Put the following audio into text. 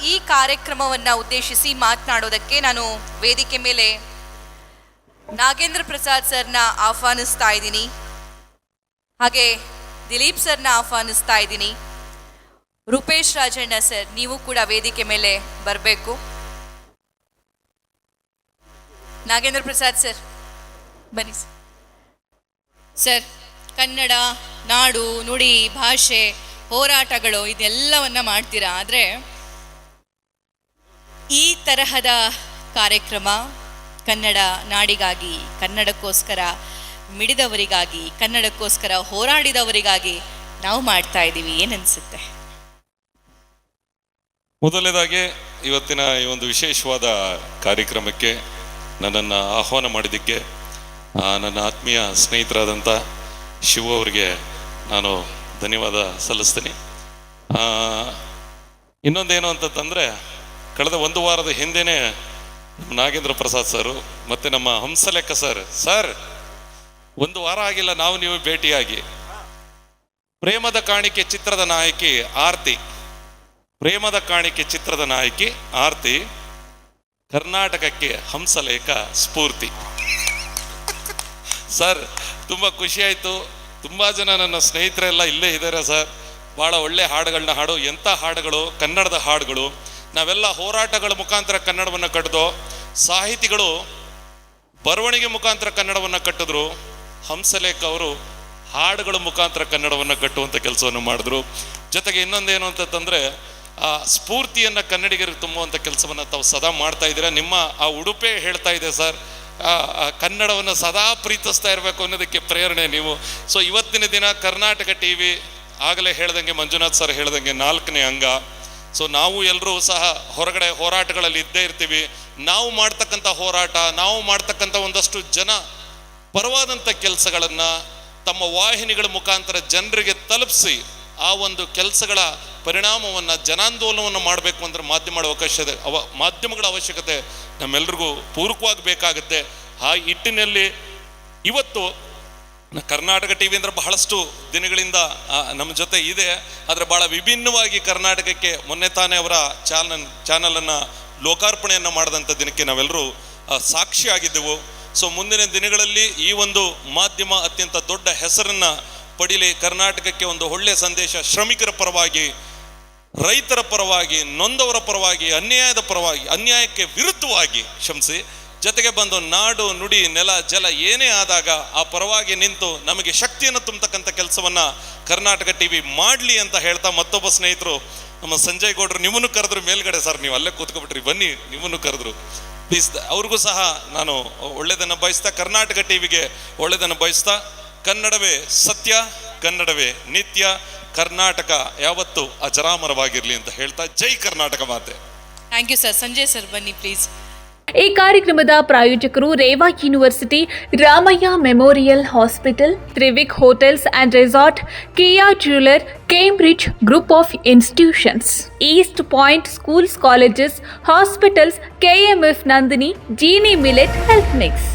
ಈ ಕಾರ್ಯಕ್ರಮವನ್ನು ಉದ್ದೇಶಿಸಿ ಮಾತನಾಡೋದಕ್ಕೆ ನಾನು ವೇದಿಕೆ ಮೇಲೆ ನಾಗೇಂದ್ರ ಪ್ರಸಾದ್ ಸರ್ನ ಆಹ್ವಾನಿಸ್ತಾ ಇದ್ದೀನಿ. ಹಾಗೆ ದಿಲೀಪ್ ಸರ್ನ ಆಹ್ವಾನಿಸ್ತಾ ಇದ್ದೀನಿ. ರೂಪೇಶ್ ರಾಜಣ್ಣ ಸರ್, ನೀವು ಕೂಡ ವೇದಿಕೆ ಮೇಲೆ ಬರಬೇಕು. ನಾಗೇಂದ್ರ ಪ್ರಸಾದ್ ಸರ್ ಬನ್ನಿ ಸರ್. ಕನ್ನಡ ನಾಡು ನುಡಿ ಭಾಷೆ ಹೋರಾಟಗಳು ಇದೆಲ್ಲವನ್ನ ಮಾಡ್ತೀರಾ, ಆದರೆ ಈ ತರಹದ ಕಾರ್ಯಕ್ರಮ ಕನ್ನಡ ನಾಡಿಗಾಗಿ, ಕನ್ನಡಕ್ಕೋಸ್ಕರ ಮಿಡಿದವರಿಗಾಗಿ, ಕನ್ನಡಕ್ಕೋಸ್ಕರ ಹೋರಾಡಿದವರಿಗಾಗಿ ನಾವು ಮಾಡ್ತಾ ಇದ್ದೀವಿ. ಏನನ್ಸುತ್ತೆ? ಮೊದಲನೇದಾಗಿ ಇವತ್ತಿನ ಈ ಒಂದು ವಿಶೇಷವಾದ ಕಾರ್ಯಕ್ರಮಕ್ಕೆ ನನ್ನನ್ನು ಆಹ್ವಾನ ಮಾಡಿದ್ದಕ್ಕೆ ನನ್ನ ಆತ್ಮೀಯ ಸ್ನೇಹಿತರಾದಂಥ ಶಿವ ಅವರಿಗೆ ನಾನು ಧನ್ಯವಾದ ಸಲ್ಲಿಸ್ತೀನಿ. ಇನ್ನೊಂದೇನು ಅಂತಂದರೆ, ಕಳೆದ ಒಂದು ವಾರದ ಹಿಂದೆಯೇ ನಾಗೇಂದ್ರ ಪ್ರಸಾದ್ ಸರು ಮತ್ತು ನಮ್ಮ ಹಂಸಲೇಖ ಸರ್ ಒಂದು ವಾರ ಆಗಿಲ್ಲ ನಾವು ನೀವು ಭೇಟಿಯಾಗಿ. ಪ್ರೇಮದ ಕಾಣಿಕೆ ಚಿತ್ರದ ನಾಯಕಿ ಆರ್ತಿ, ಪ್ರೇಮದ ಕಾಣಿಕೆ ಚಿತ್ರದ ನಾಯಕಿ ಆರ್ತಿ, ಕರ್ನಾಟಕಕ್ಕೆ ಹಂಸಲೇಖ ಸ್ಫೂರ್ತಿ. ಸರ್ ತುಂಬ ಖುಷಿಯಾಯಿತು. ತುಂಬ ಜನ ನನ್ನ ಸ್ನೇಹಿತರೆಲ್ಲ ಇಲ್ಲೇ ಇದ್ದಾರೆ ಸರ್. ಭಾಳ ಒಳ್ಳೆ ಹಾಡುಗಳನ್ನ ಹಾಡು. ಎಂಥ ಹಾಡುಗಳು, ಕನ್ನಡದ ಹಾಡುಗಳು. ನಾವೆಲ್ಲ ಹೋರಾಟಗಳ ಮುಖಾಂತರ ಕನ್ನಡವನ್ನು ಕಟ್ಟಿದೋ, ಸಾಹಿತಿಗಳು ಬರವಣಿಗೆ ಮುಖಾಂತರ ಕನ್ನಡವನ್ನು ಕಟ್ಟಿದ್ರು. ಹಂಸಲೇಖ ಅವರು ಹಾಡುಗಳ ಮುಖಾಂತರ ಕನ್ನಡವನ್ನು ಕಟ್ಟುವಂಥ ಕೆಲಸವನ್ನು ಮಾಡಿದ್ರು. ಜೊತೆಗೆ ಇನ್ನೊಂದೇನು ಅಂತಂದರೆ, ಆ ಸ್ಫೂರ್ತಿಯನ್ನು ಕನ್ನಡಿಗರಿಗೆ ತುಂಬುವಂಥ ಕೆಲಸವನ್ನು ತಾವು ಸದಾ ಮಾಡ್ತಾ ಇದ್ದೀರಾ. ನಿಮ್ಮ ಆ ಉಡುಪೆ ಹೇಳ್ತಾ ಇದೆ ಸರ್, ಕನ್ನಡವನ್ನು ಸದಾ ಪ್ರೀತಿಸ್ತಾ ಇರಬೇಕು ಅನ್ನೋದಕ್ಕೆ ಪ್ರೇರಣೆ ನೀವು. ಸೊ ಇವತ್ತಿನ ದಿನ ಕರ್ನಾಟಕ TV ಆಗಲೇ ಹೇಳ್ದಂಗೆ, ಮಂಜುನಾಥ್ ಸರ್ ಹೇಳ್ದಂಗೆ 4ನೇ ಅಂಗ. ಸೊ ನಾವು ಎಲ್ಲರೂ ಸಹ ಹೊರಗಡೆ ಹೋರಾಟಗಳಲ್ಲಿ ಇದ್ದೇ ಇರ್ತೀವಿ. ನಾವು ಮಾಡ್ತಕ್ಕಂಥ ಹೋರಾಟ, ನಾವು ಮಾಡ್ತಕ್ಕಂಥ ಒಂದಷ್ಟು ಜನ ಪರವಾದಂಥ ಕೆಲಸಗಳನ್ನು ತಮ್ಮ ವಾಹಿನಿಗಳ ಮುಖಾಂತರ ಜನರಿಗೆ ತಲುಪಿಸಿ ಆ ಒಂದು ಕೆಲಸಗಳ ಪರಿಣಾಮವನ್ನು, ಜನಾಂದೋಲನವನ್ನು ಮಾಡಬೇಕು ಅಂದರೆ ಮಾಧ್ಯಮಗಳ ಅವಶ್ಯಕತೆ ನಮ್ಮೆಲ್ರಿಗೂ ಪೂರಕವಾಗಿ ಬೇಕಾಗುತ್ತೆ. ಆ ನಿಟ್ಟಿನಲ್ಲಿ ಇವತ್ತು ಕರ್ನಾಟಕ TV ಅಂದರೆ ಬಹಳಷ್ಟು ದಿನಗಳಿಂದ ನಮ್ಮ ಜೊತೆ ಇದೆ, ಆದರೆ ಭಾಳ ವಿಭಿನ್ನವಾಗಿ ಕರ್ನಾಟಕಕ್ಕೆ ಮೊನ್ನೆ ತಾನೇ ಅವರ ಚಾನಲನ್ನು ಲೋಕಾರ್ಪಣೆಯನ್ನು ಮಾಡಿದಂಥ ದಿನಕ್ಕೆ ನಾವೆಲ್ಲರೂ ಸಾಕ್ಷಿಯಾಗಿದ್ದೆವು. ಸೊ ಮುಂದಿನ ದಿನಗಳಲ್ಲಿ ಈ ಒಂದು ಮಾಧ್ಯಮ ಅತ್ಯಂತ ದೊಡ್ಡ ಹೆಸರನ್ನು ಪಡೀಲಿ, ಕರ್ನಾಟಕಕ್ಕೆ ಒಂದು ಒಳ್ಳೆಯ ಸಂದೇಶ, ಶ್ರಮಿಕರ ಪರವಾಗಿ, ರೈತರ ಪರವಾಗಿ, ನೊಂದವರ ಪರವಾಗಿ, ಅನ್ಯಾಯದ ಪರವಾಗಿ, ಅನ್ಯಾಯಕ್ಕೆ ವಿರುದ್ಧವಾಗಿ ಜೊತೆಗೆ ಬಂದು ನಾಡು ನುಡಿ ನೆಲ ಜಲ ಏನೇ ಆದಾಗ ಆ ಪರವಾಗಿ ನಿಂತು ನಮಗೆ ಶಕ್ತಿಯನ್ನು ತುಂಬತಕ್ಕಂಥ ಕೆಲಸವನ್ನು ಕರ್ನಾಟಕ TV ಮಾಡಲಿ ಅಂತ ಹೇಳ್ತಾ, ಮತ್ತೊಬ್ಬ ಸ್ನೇಹಿತರು ನಮ್ಮ ಸಂಜಯ್ ಗೌಡ್ರು ನಿಮ್ಮನ್ನು ಕರೆದ್ರು ಮೇಲ್ಗಡೆ. ಸರ್ ನೀವು ಅಲ್ಲೇ ಕೂತ್ಕೊಬಿಟ್ರಿ, ಬನ್ನಿ, ನಿಮ್ಮನ್ನು ಕರೆದ್ರು. ಪ್ಲೀಸ್ ಅವ್ರಿಗೂ ಸಹ ನಾನು ಒಳ್ಳೆಯದನ್ನು ಬಯಸ್ತಾ, ಕರ್ನಾಟಕ TVಗೆ ಒಳ್ಳೆಯದನ್ನು ಬಯಸ್ತಾ, ಕನ್ನಡವೇ ಸತ್ಯ, ಕನ್ನಡವೇ ನಿತ್ಯ, ಕರ್ನಾಟಕ ಯಾವತ್ತೂ ಅಜರಾಮರವಾಗಿರಲಿ ಅಂತ ಹೇಳ್ತಾ, ಜೈ ಕರ್ನಾಟಕ ಮಾತೆ. Thank you sir. Sanjay sir ಬನ್ನಿ ಪ್ಲೀಸ್. ಈ ಕಾರ್ಯಕ್ರಮದ ಪ್ರಾಯೋಜಕರು Reva university, Ramaiah memorial hospital, Trivik hotels and resort, Kia jeweller, Cambridge group of institutions, East Point schools colleges, hospitals, KMF Nandini, Jeeni millet health mix.